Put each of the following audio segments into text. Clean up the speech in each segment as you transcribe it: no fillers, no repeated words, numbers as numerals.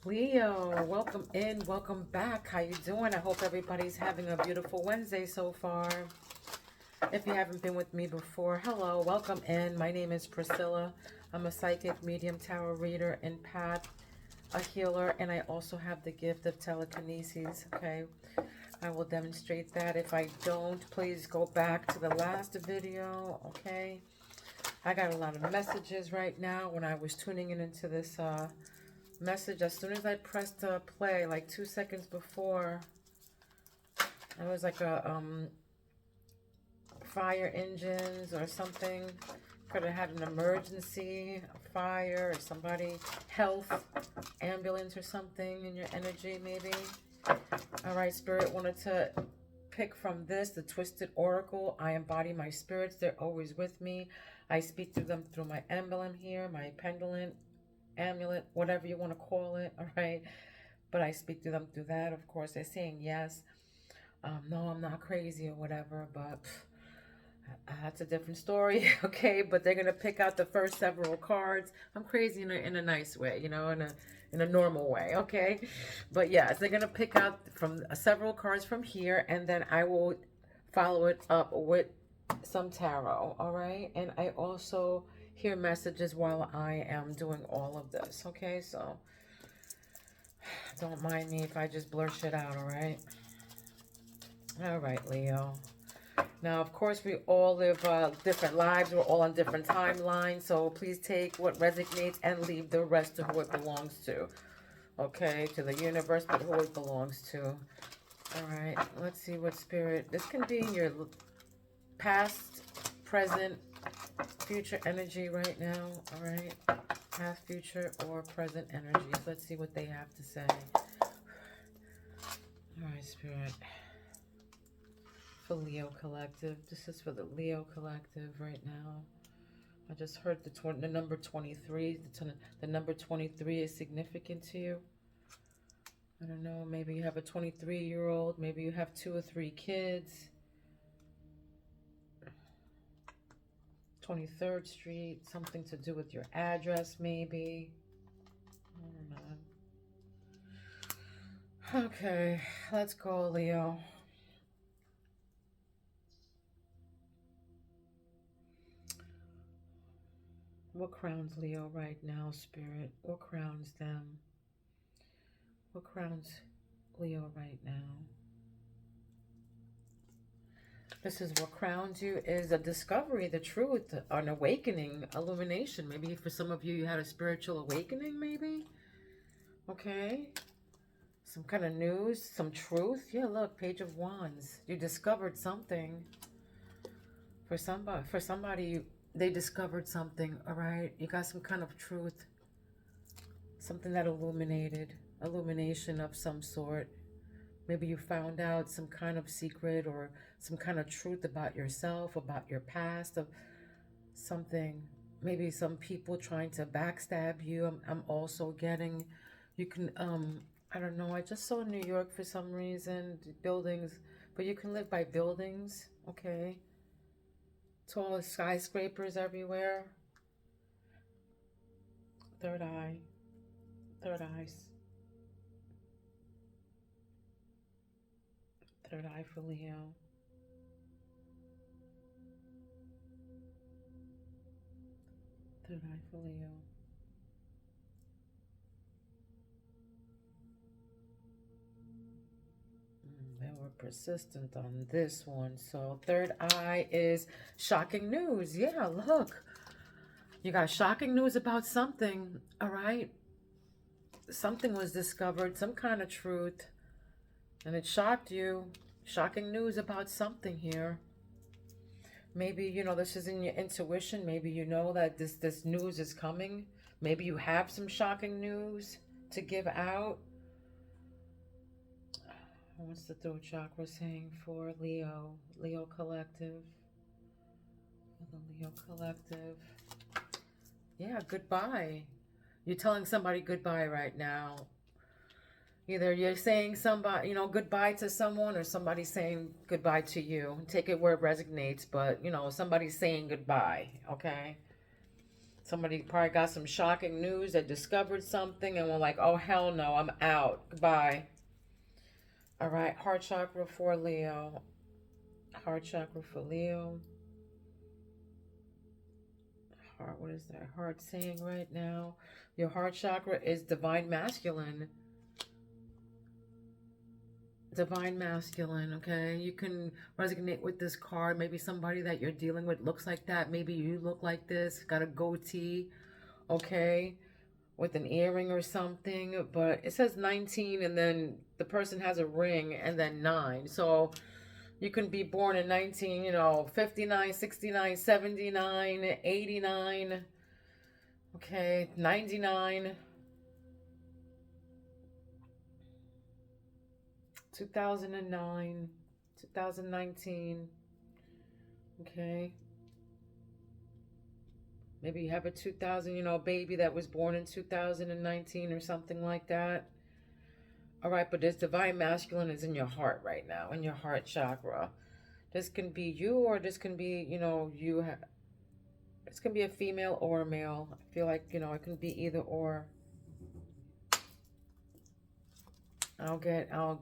Leo, welcome in, welcome back. How you doing? I hope everybody's having a beautiful Wednesday so far. If you haven't been with me before, hello, welcome in. My name is Priscilla. I'm a psychic, medium, tarot reader, empath, a healer, and I also have the gift of telekinesis, okay? I will demonstrate that. If I don't, please go back to the last video, okay? I got a lot of messages right now when I was tuning in into this message. As soon as I pressed play, like 2 seconds before, it was like a fire engines or something. Could have had an emergency, a fire, or somebody, health, ambulance or something in your energy maybe. All right, Spirit wanted to pick from this, the Twisted Oracle. I embody my spirits. They're always with me. I speak to them through my emblem here, my pendulum, amulet, whatever you want to call it, all right? But I speak to them through that. Of course, they're saying yes. No, I'm not crazy or whatever, but that's a different story, okay? But they're gonna pick out the first several cards. I'm crazy in a nice way, you know, in a normal way, okay? But yes, they're gonna pick out from several cards from here, and then I will follow it up with some tarot, all right? And I also hear messages while I am doing all of this, okay? So don't mind me if I just blur shit out, all right? All right, Leo. Now, of course, we all live different lives. We're all on different timelines. So please take what resonates and leave the rest to who it belongs to. Okay, to the universe, but who it belongs to. All right, let's see what spirit. This can be your past, present, future energy right now. All right, past, future, or present energies. Let's see what they have to say. All right, spirit. For Leo Collective. This is for the Leo Collective right now. I just heard the number 23. The number 23 is significant to you. I don't know. Maybe you have a 23-year-old. Maybe you have 2 or 3 kids. 23rd Street. Something to do with your address, maybe. I don't know. Okay. Let's go, Leo. What crowns Leo right now, Spirit? What crowns them? What crowns Leo right now? This is what crowns you is a discovery, the truth, an awakening, illumination. Maybe for some of you, you had a spiritual awakening, maybe. Okay. Some kind of news, some truth. Yeah, look, Page of Wands. You discovered something. For somebody, they discovered something, all right? You got some kind of truth. Something that illumination of some sort. Maybe you found out some kind of secret or some kind of truth about yourself, about your past, of something. Maybe some people trying to backstab you. I'm also getting, you can, I don't know. I just saw New York for some reason, buildings, but you can live by buildings, okay? Tall skyscrapers everywhere. Third eye, third eyes, third eye for Leo. Third eye for Leo. They were persistent on this one. So third eye is shocking news. Yeah, look. You got shocking news about something, all right? Something was discovered, some kind of truth, and it shocked you. Shocking news about something here. Maybe, you know, this is in your intuition. Maybe you know that this news is coming. Maybe you have some shocking news to give out. What's the throat chakra saying for Leo? Leo Collective. The Leo Collective. Yeah, goodbye. You're telling somebody goodbye right now. Either you're saying somebody, you know, goodbye to someone, or somebody's saying goodbye to you. Take it where it resonates, but, you know, somebody's saying goodbye, okay? Somebody probably got some shocking news. They discovered something and were like, oh, hell no, I'm out. Goodbye. All right. Heart chakra for Leo. Heart chakra for Leo. Heart, what is that heart saying right now? Your heart chakra is divine masculine. Divine masculine, okay? You can resonate with this card. Maybe somebody that you're dealing with looks like that. Maybe you look like this, got a goatee, okay? With an earring or something. But it says 19 and then the person has a ring and then 9. So you can be born in 19, 59, 69, 79, 89, okay, 99. 2009, 2019, okay. Maybe you have a 2000, baby that was born in 2019 or something like that. All right, but this divine masculine is in your heart right now, in your heart chakra. This can be you or this can be, this can be a female or a male. I feel like, it can be either or. I'll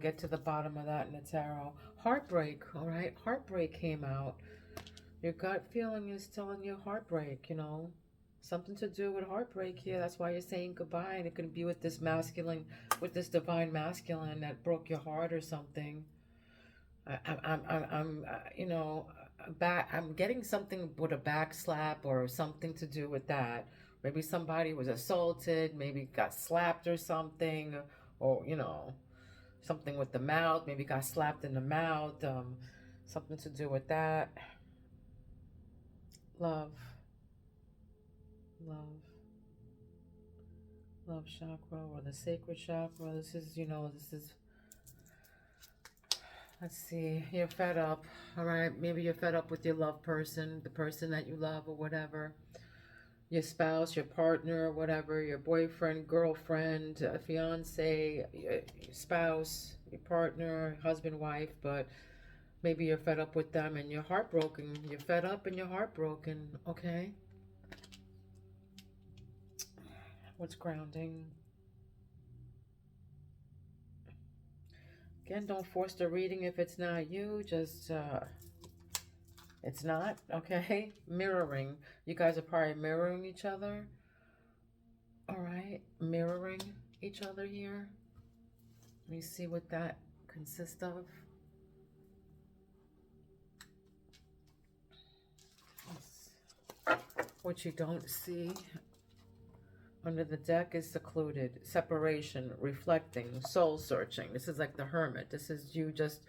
get to the bottom of that in the tarot. Heartbreak, all right? Heartbreak came out. Your gut feeling is telling you heartbreak, Something to do with heartbreak here. That's why you're saying goodbye. And it could be with this masculine, with this divine masculine that broke your heart or something. I'm getting something with a back slap or something to do with that. Maybe somebody was assaulted, maybe got slapped or something, or, something with the mouth, maybe got slapped in the mouth, something to do with that. Love, love, love chakra or the sacred chakra. This is, let's see, you're fed up, all right? Maybe you're fed up with your love person, the person that you love or whatever. Your spouse, your partner, whatever, your boyfriend, girlfriend, fiance, your spouse, your partner, husband, wife, but maybe you're fed up with them and you're heartbroken. You're fed up and you're heartbroken, okay? What's grounding? Again, don't force the reading if it's not you. Just, it's not, okay? Mirroring. You guys are probably mirroring each other. All right, mirroring each other here. Let me see what that consists of. What you don't see under the deck is secluded, separation, reflecting, soul searching. This is like the hermit. This is you just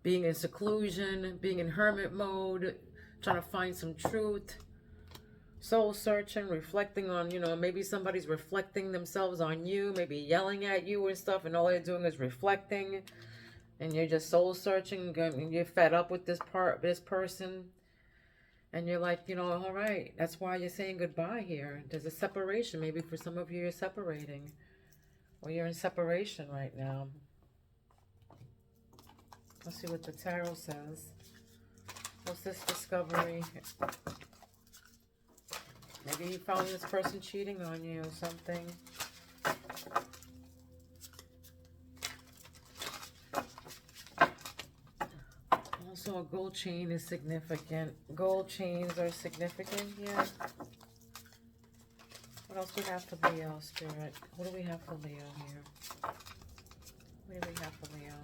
being in seclusion, being in hermit mode, trying to find some truth, soul searching, reflecting on, maybe somebody's reflecting themselves on you, maybe yelling at you and stuff, and all they're doing is reflecting, and you're just soul searching, and you're fed up with this person. And you're like, all right, that's why you're saying goodbye here. There's a separation. Maybe for some of you, you're separating. Or you're in separation right now. Let's see what the tarot says. What's this discovery? Maybe you found this person cheating on you or something. Also, a gold chain is significant. Gold chains are significant here. What else do we have for Leo, Spirit? What do we have for Leo here? What do we have for Leo?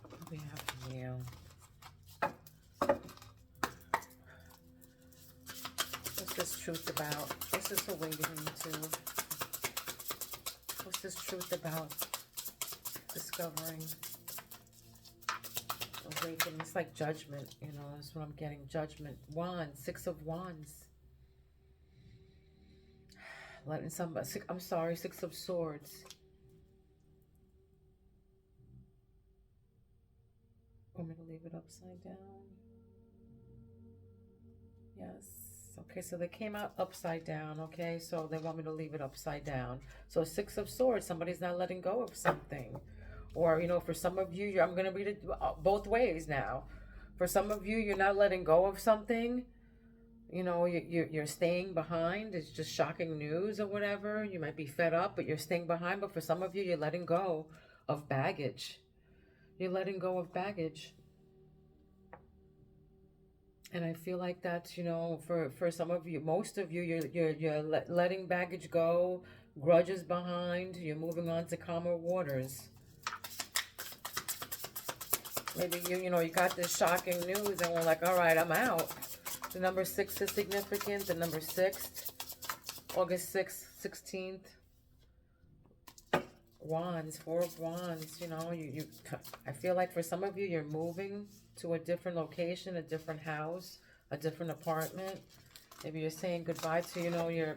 What do we have for Leo? What's this truth about? What's this awakening to? What's this truth about? Discovering, awakening. It's like judgment, that's what I'm getting. Judgment. Wands. 6 of Wands. Letting somebody, I'm sorry, 6 of Swords. Want me to leave it upside down? Yes. Okay, so they came out upside down, okay? So they want me to leave it upside down. So Six of Swords, somebody's not letting go of something. Or, you know, for some of you, I'm going to read it both ways now. For some of you, you're not letting go of something. You know, you're staying behind. It's just shocking news or whatever. You might be fed up, but you're staying behind. But for some of you, you're letting go of baggage. You're letting go of baggage. And I feel like that's, you know, for some of you, most of you, you're letting baggage go, grudges behind. You're moving on to calmer waters. Maybe you know, you got this shocking news and we're like, all right, I'm out. The number 6 is significant. The number 6, August 6th, 16th. Wands, 4 of Wands. You know, I feel like for some of you, you're moving to a different location, a different house, a different apartment. Maybe you're saying goodbye to, you know, your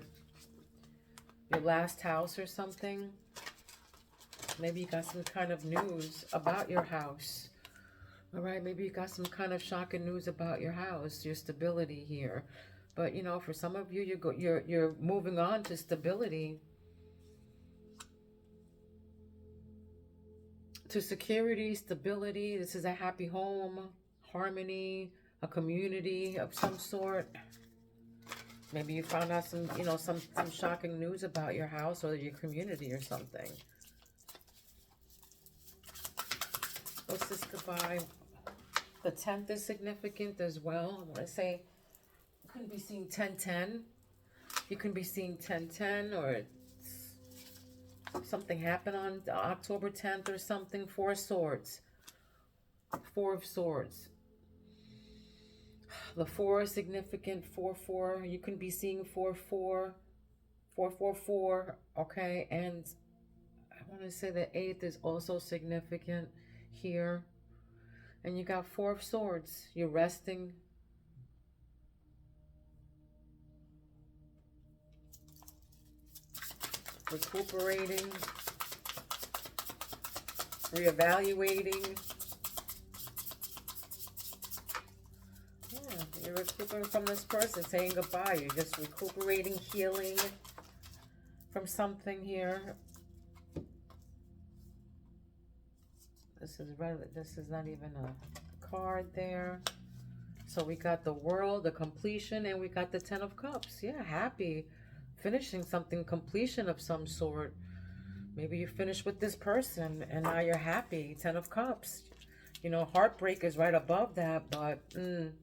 last house or something. Maybe you got some kind of news about your house. All right, maybe you got some kind of shocking news about your house, your stability here. But, you know, for some of you, you're moving on to stability, to security, stability. This is a happy home, harmony, a community of some sort. Maybe you found out some, you know, some shocking news about your house or your community or something. What's this goodbye? The 10th is significant as well. I'm going to say, you could be seeing 1010. You can be seeing 1010, or something happened on October 10th or something. 4 of Swords. 4 of Swords. The 4 is significant. 4-4. You can be seeing 4-4. 4-4-4. Okay. And I want to say the 8th is also significant here. And you got 4 of Swords. You're resting. Recuperating. Reevaluating. Yeah, you're recuperating from this person, saying goodbye. You're just recuperating, healing from something here. This is not even a card there. So we got the World, the completion, and we got the 10 of Cups. Yeah, happy. Finishing something, completion of some sort. Maybe you finished with this person and now you're happy. 10 of Cups. You know, heartbreak is right above that, but 10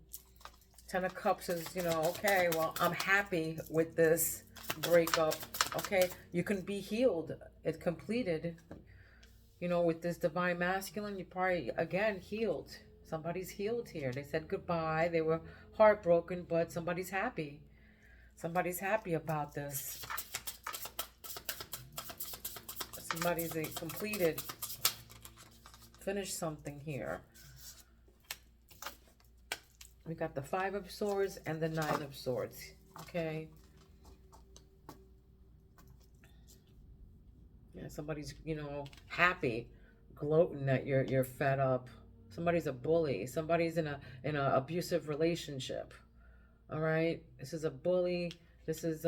of Cups is, you know, okay, well, I'm happy with this breakup. Okay, you can be healed. It's completed. You know, with this Divine Masculine, you probably, again, healed. Somebody's healed here. They said goodbye. They were heartbroken, but somebody's happy. Somebody's happy about this. Somebody's completed, finished something here. We got the 5 of Swords and the 9 of Swords. Okay. Yeah, somebody's, you know, happy, gloating that you're fed up. Somebody's a bully. Somebody's in a abusive relationship. All right. This is a bully. This is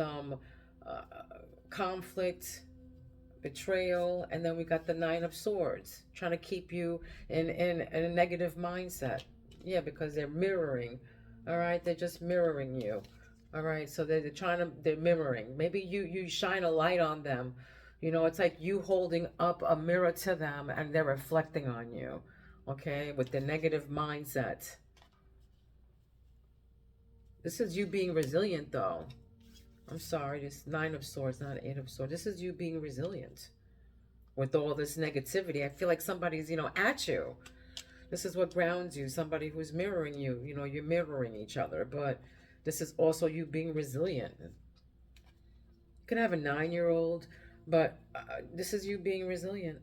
conflict, betrayal, and then we got the 9 of Swords, trying to keep you in a negative mindset. Yeah, because they're mirroring. All right, they're just mirroring you. All right, so they're mirroring. Maybe you shine a light on them. You know, it's like you holding up a mirror to them and they're reflecting on you. Okay, with the negative mindset. This is you being resilient, though. I'm sorry, this 9 of Swords, not 8 of Swords. This is you being resilient with all this negativity. I feel like somebody's, you know, at you. This is what grounds you, somebody who's mirroring you. You know, you're mirroring each other, but this is also you being resilient. You can have a 9-year-old, but this is you being resilient.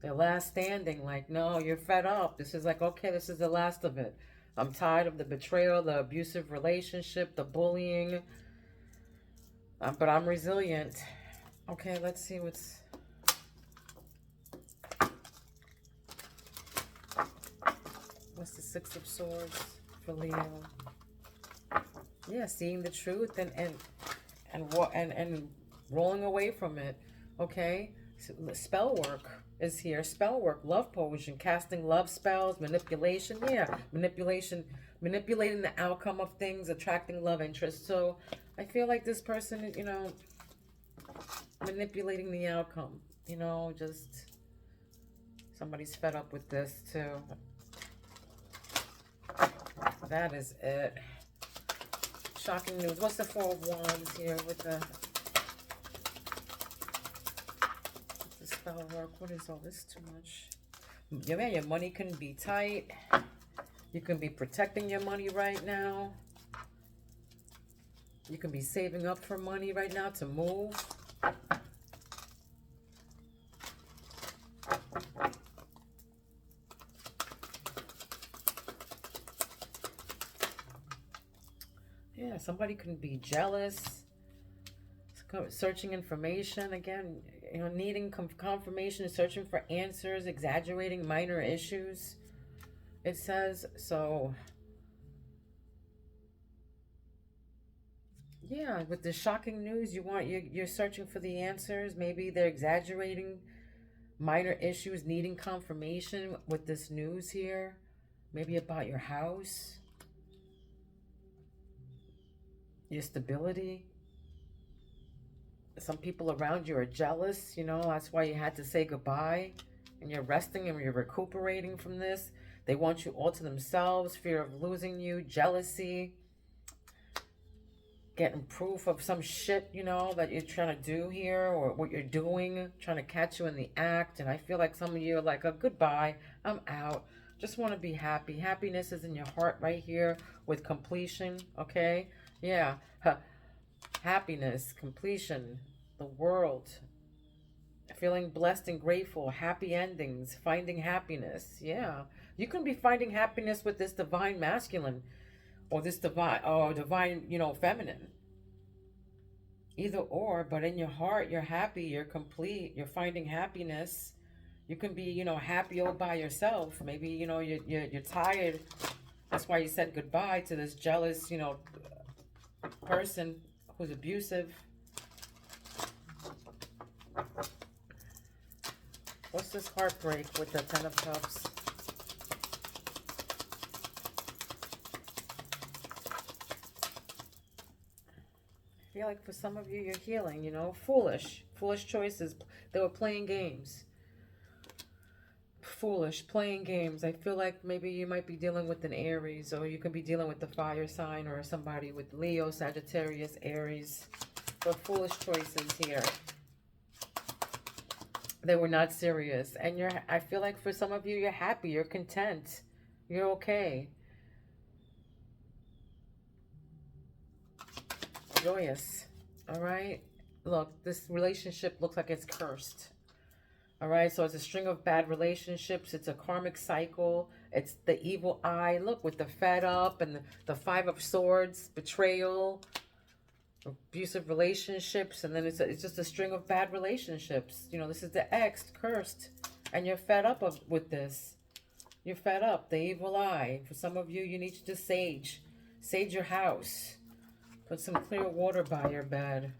The last standing, like, no, you're fed up. This is like, okay, this is the last of it. I'm tired of the betrayal, the abusive relationship, the bullying. But I'm resilient. Okay, let's see what's... What's the Six of Swords for Leo? Yeah, seeing the truth and rolling away from it. Okay, so spell work is here. Spell work, love potion, casting love spells, manipulation. Yeah, manipulating the outcome of things, attracting love interest. So I feel like this person, you know, manipulating the outcome. You know, just somebody's fed up with this too. That is it. Shocking news. What's the Four of Wands here with the spell work? What is all this too much? Yeah, man, your money can be tight. You can be protecting your money right now. You can be saving up for money right now to move. Yeah, somebody can be jealous, searching information again, you know, needing confirmation, searching for answers, exaggerating minor issues. It says so. Yeah, with the shocking news, you're searching for the answers. Maybe they're exaggerating minor issues, needing confirmation with this news here. Maybe about your house, your stability. Some people around you are jealous, you know, that's why you had to say goodbye. And you're resting and you're recuperating from this. They want you all to themselves, fear of losing you, jealousy, getting proof of some shit, you know, that you're trying to do here or what you're doing, trying to catch you in the act. And I feel like some of you are like, oh, goodbye, I'm out. Just want to be happy. Happiness is in your heart right here with completion, okay? Yeah. Happiness, completion, the world, feeling blessed and grateful, happy endings, finding happiness. Yeah. You can be finding happiness with this divine masculine or this divine, you know, feminine. Either or, but in your heart, you're happy, you're complete, you're finding happiness. You can be, you know, happy all by yourself. Maybe, you know, you're tired. That's why you said goodbye to this jealous, you know, person who's abusive. What's this heartbreak with the Ten of Cups? I feel like for some of you, you're healing, you know, foolish choices. They were playing games. Foolish, playing games. I feel like maybe you might be dealing with an Aries, or you could be dealing with the fire sign, or somebody with Leo, Sagittarius, Aries. But foolish choices here. They were not serious. And I feel like for some of you, you're happy, you're content, you're okay. Joyous. All right. Look, this relationship looks like it's cursed. All right. So it's a string of bad relationships. It's a karmic cycle. It's the evil eye. Look, with the fed up and the Five of Swords, betrayal, abusive relationships. And then it's just a string of bad relationships. You know, this is the ex, cursed. And you're fed up with this. You're fed up. The evil eye. For some of you, you need to just sage your house. Put some clear water by your bed.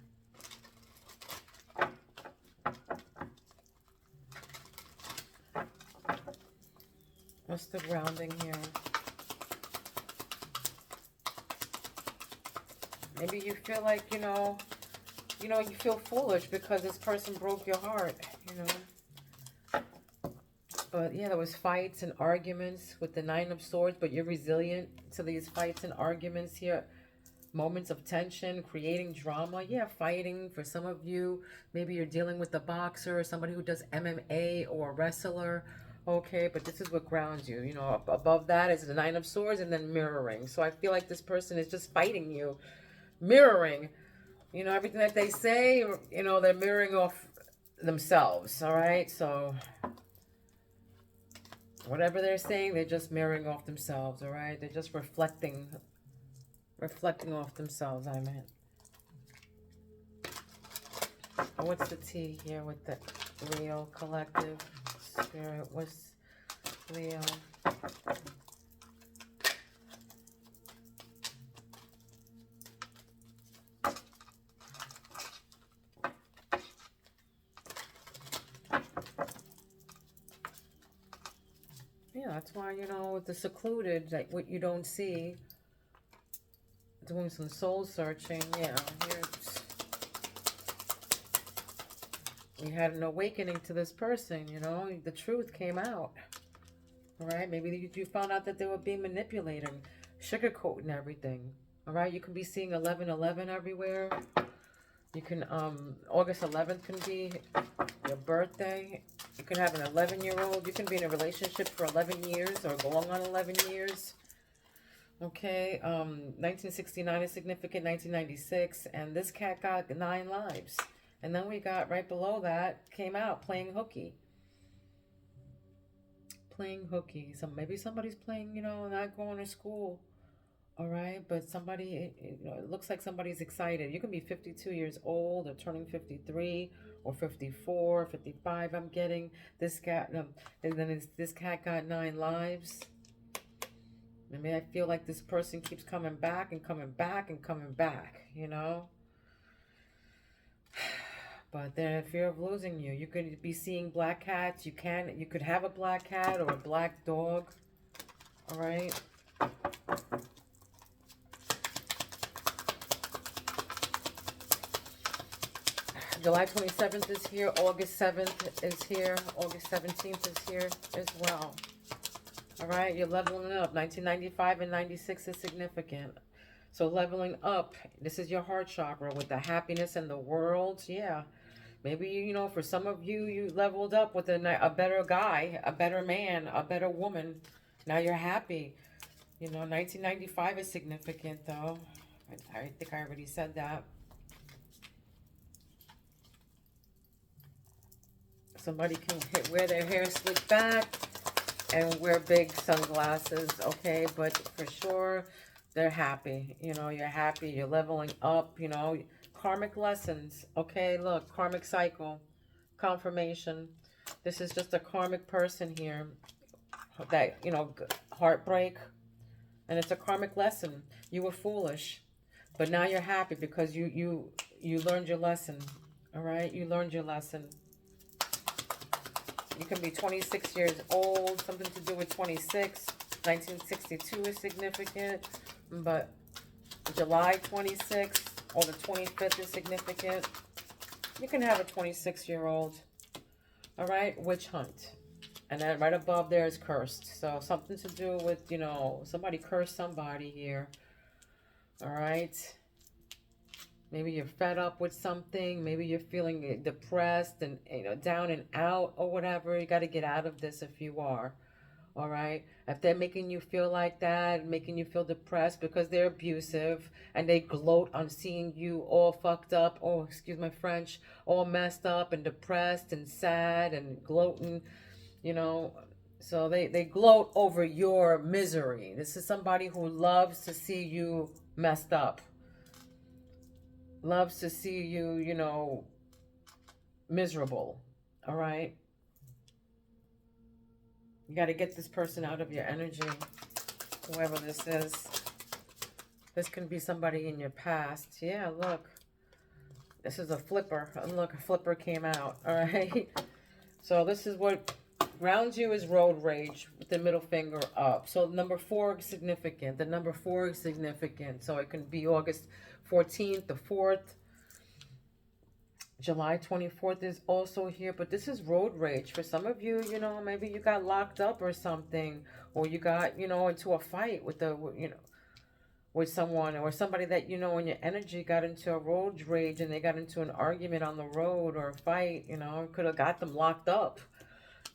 What's the grounding here? Maybe you feel like, you feel foolish because this person broke your heart, you know. But yeah, there was fights and arguments with the Nine of Swords, but you're resilient to these fights and arguments here. Moments of tension, creating drama. Yeah, fighting. For some of you, maybe you're dealing with a boxer or somebody who does MMA or a wrestler. Okay, but this is what grounds you. You know, above that is the Nine of Swords and then mirroring. So I feel like this person is just fighting you. Mirroring. You know, everything that they say, you know, they're mirroring off themselves. All right, so whatever they're saying, they're just mirroring off themselves. All right, they're just reflecting off themselves, I meant. What's the T here with the Leo collective spirit? What's Leo? that's why, you know, with the secluded, like what you don't see, doing some soul searching. Yeah, we had an awakening to this person, you know, the truth came out. All right, maybe you found out that they were being manipulated, sugarcoating everything. All right, you can be seeing 1111 everywhere. You can, August 11th can be your birthday. You can have an 11-year-old. You can be in a relationship for 11 years or going on 11 years. Okay, 1969 is significant, 1996. And this cat got 9 lives. And then we got, right below that, came out, playing hooky. Playing hooky. So maybe somebody's playing, you know, not going to school. All right, but somebody, you know, it looks like somebody's excited. You can be 52 years old or turning 53 or 54, 55. I'm getting this cat, and then this cat got 9 lives. I mean, I feel like this person keeps coming back and coming back and coming back, you know? But they're in fear of losing you. You could be seeing black cats. You could have a black cat or a black dog. All right. July 27th is here. August 7th is here. August 17th is here as well. All right, you're leveling up. 1995 and 96 is significant. So leveling up, this is your heart chakra with the happiness in the world. Yeah. Maybe, you know, for some of you, you leveled up with a better guy, a better man, a better woman. Now you're happy. You know, 1995 is significant, though. I think I already said that. Somebody can wear their hair slicked back and wear big sunglasses, okay? But for sure, they're happy. You know, you're happy. You're leveling up, you know. Karmic lessons, okay? Look, karmic cycle, confirmation. This is just a karmic person here that, you know, heartbreak. And it's a karmic lesson. You were foolish, but now you're happy because you learned your lesson, all right? You learned your lesson. You can be 26 years old, something to do with 26. 1962 is significant, but July 26th or the 25th is significant. You can have a 26-year-old, all right? Witch hunt. And then right above there is cursed. So something to do with, you know, somebody cursed somebody here, all right? Maybe you're fed up with something. Maybe you're feeling depressed and, you know, down and out or whatever. You got to get out of this if you are. All right. If they're making you feel like that, making you feel depressed because they're abusive and they gloat on seeing you all fucked up. Oh, excuse my French. All messed up and depressed and sad and gloating, you know. So they gloat over your misery. This is somebody who loves to see you messed up. Loves to see you, you know, miserable. All right. You got to get this person out of your energy, whoever this is. This can be somebody in your past. Yeah, look. This is a flipper. Look, a flipper came out. All right. So this is what grounds you is road rage with the middle finger up. So number 4 is significant. The number 4 is significant. So it can be August 14th, the 4th. July 24th is also here, but this is road rage. For some of you, you know, maybe you got locked up or something, or you got, you know, into a fight with with someone, or somebody that, you know, in your energy got into a road rage and they got into an argument on the road or a fight, you know, could have got them locked up.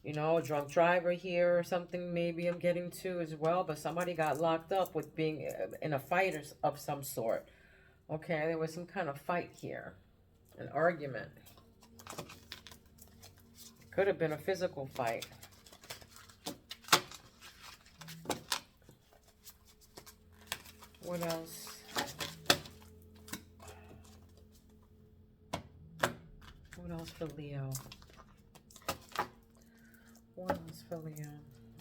You know, a drunk driver here or something maybe I'm getting to as well, but somebody got locked up with being in a fight of some sort. Okay, there was some kind of fight here. An argument. Could have been a physical fight. What else? What else for Leo? What else for Leo?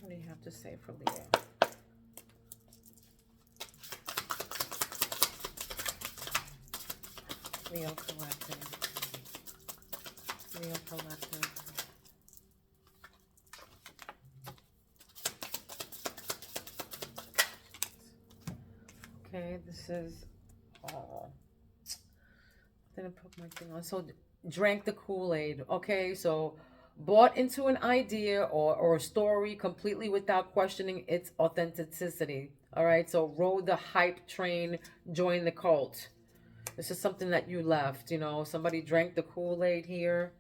What do you have to say for Leo? Leo Collective. Leo Collective. Okay, this is, oh, didn't put my thing on. So drank the Kool-Aid. Okay, so bought into an idea or a story completely without questioning its authenticity. All right, so rode the hype train, joined the cult. This is something that you left, you know. Somebody drank the Kool-Aid here.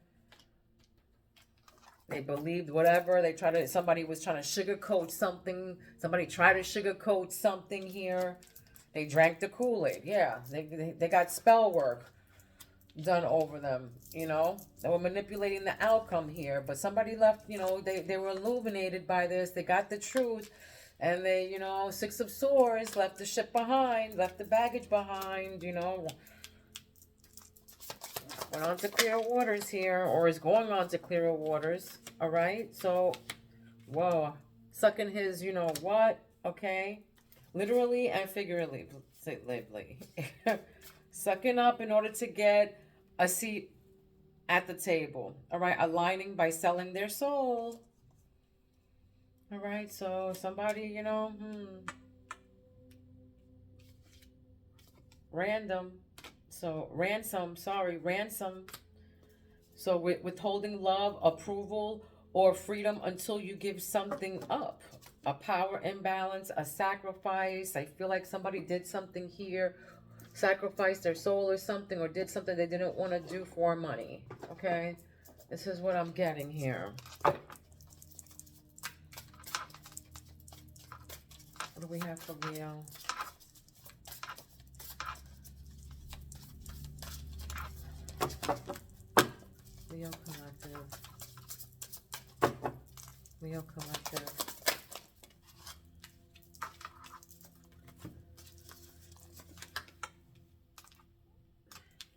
They believed whatever. Somebody was trying to sugarcoat something. Somebody tried to sugarcoat something here. They drank the Kool-Aid. Yeah, they got spell work done over them, you know. They were manipulating the outcome here, but somebody left, you know, they were illuminated by this. They got the truth, and they, you know, Six of Swords, left the ship behind, left the baggage behind, you know. Went on to clear waters here, or is going on to clearer waters. All right, so, whoa, sucking his, you know what, okay, literally and figuratively, sucking up in order to get a seat at the table. All right, aligning by selling their soul. All right, so somebody, you know, random. So ransom, sorry, ransom. So withholding love, approval, or freedom until you give something up. A power imbalance, a sacrifice. I feel like somebody did something here, sacrificed their soul or something, or did something they didn't want to do for money. Okay? This is what I'm getting here. What do we have for Leo? Leo Collective. Leo Collective.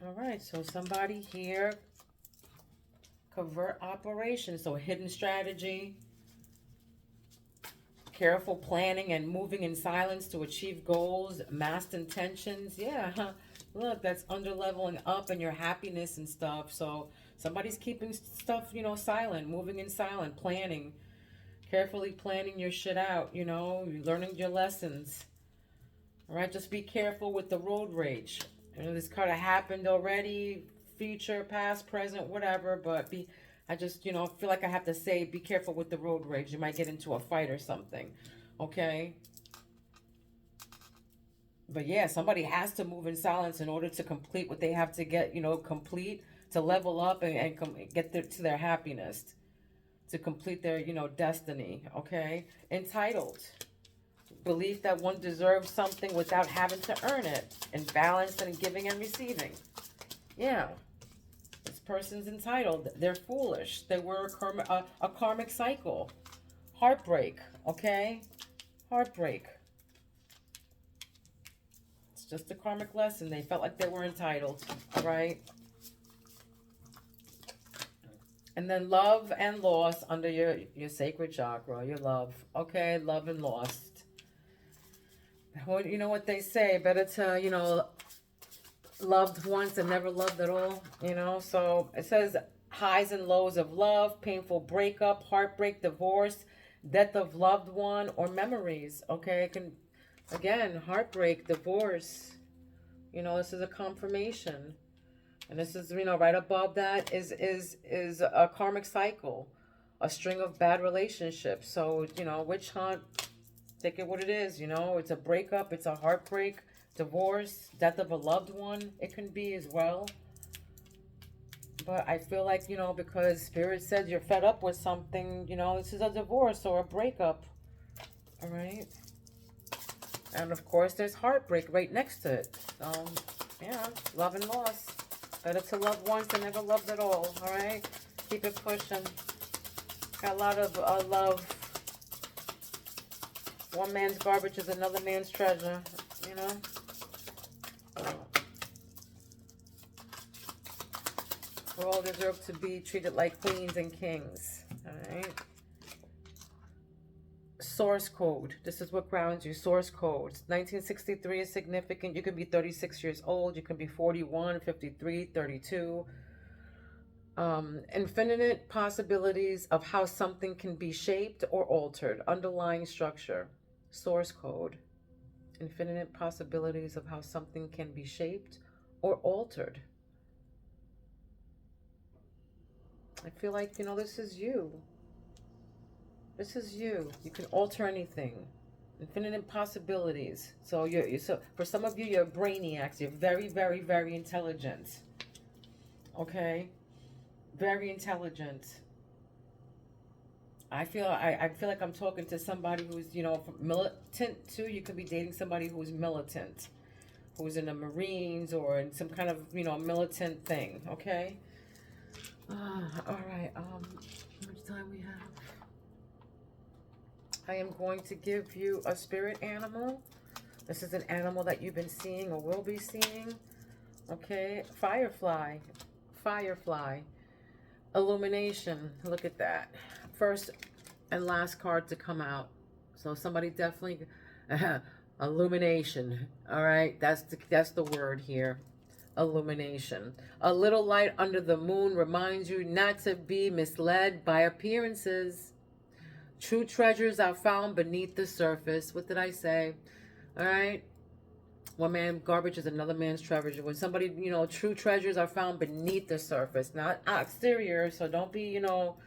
All right, so somebody here, covert operation, so hidden strategy, careful planning and moving in silence to achieve goals, masked intentions. Yeah, look, that's under leveling up and your happiness and stuff. So somebody's keeping stuff, you know, silent, moving in silent, planning, carefully planning your shit out, you know, learning your lessons. All right, just be careful with the road rage. You know, this kind of happened already, future, past, present, whatever, but I just, you know, feel like I have to say, be careful with the road rage. You might get into a fight or something, okay? But yeah, somebody has to move in silence in order to complete what they have to get, you know, complete, to level up and get to their happiness, to complete their, you know, destiny, okay? Entitled. Belief that one deserves something without having to earn it. And balanced and giving and receiving. Yeah. This person's entitled. They're foolish. They were a karmic cycle. Heartbreak, okay? Heartbreak. It's just a karmic lesson. They felt like they were entitled, all right? And then love and loss under your sacred chakra, your love. Okay, love and lost. Well, you know what they say, better to, you know, loved once and never loved at all, you know. So it says highs and lows of love, painful breakup, heartbreak, divorce, death of loved one, or memories. Okay, it can, again, heartbreak, divorce, you know, this is a confirmation. And this is, you know, right above that is a karmic cycle, a string of bad relationships. So, you know, witch hunt, take it what it is, you know. It's a breakup, it's a heartbreak, divorce, death of a loved one, it can be as well. But I feel like, you know, because Spirit says you're fed up with something, you know, this is a divorce or a breakup. All right. And of course, there's heartbreak right next to it. Yeah, love and loss. Better to love once than never loved at all. All right. Keep it pushing. Got a lot of love. One man's garbage is another man's treasure, you know. We all deserve to be treated like queens and kings, all right. Source code. This is what grounds you. Source code. 1963 is significant. You can be 36 years old. You can be 41, 53, 32. Infinite possibilities of how something can be shaped or altered. Underlying structure. Source code. Infinite possibilities of how something can be shaped or altered. I feel like, you know, this is you. This is you. You can alter anything. Infinite possibilities. So so for some of you, you're brainiacs. You're very, very, very intelligent. Okay? Very intelligent. I feel like I'm talking to somebody who's, you know, militant too. You could be dating somebody who's militant, who's in the Marines or in some kind of, you know, militant thing. Okay. All right. How much time we have? I am going to give you a spirit animal. This is an animal that you've been seeing or will be seeing. Okay. Firefly. Firefly. Illumination. Look at that. First and last card to come out. So somebody definitely illumination. All right, that's the word here. Illumination. A little light under the moon reminds you not to be misled by appearances. True treasures are found beneath the surface. What did I say? All right. One man's garbage is another man's treasure. When somebody, you know, true treasures are found beneath the surface, not exterior. So don't be, you know,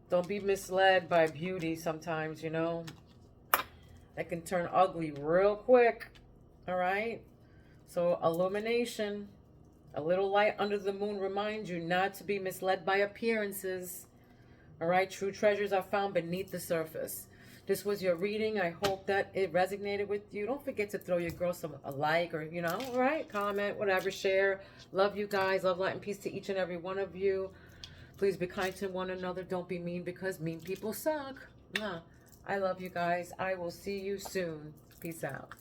don't be misled by beauty sometimes, you know. That can turn ugly real quick. All right. So illumination, a little light under the moon reminds you not to be misled by appearances. All right. True treasures are found beneath the surface. This was your reading. I hope that it resonated with you. Don't forget to throw your girl a like or, you know, all right, comment, whatever, share. Love you guys. Love, light, and peace to each and every one of you. Please be kind to one another. Don't be mean because mean people suck. I love you guys. I will see you soon. Peace out.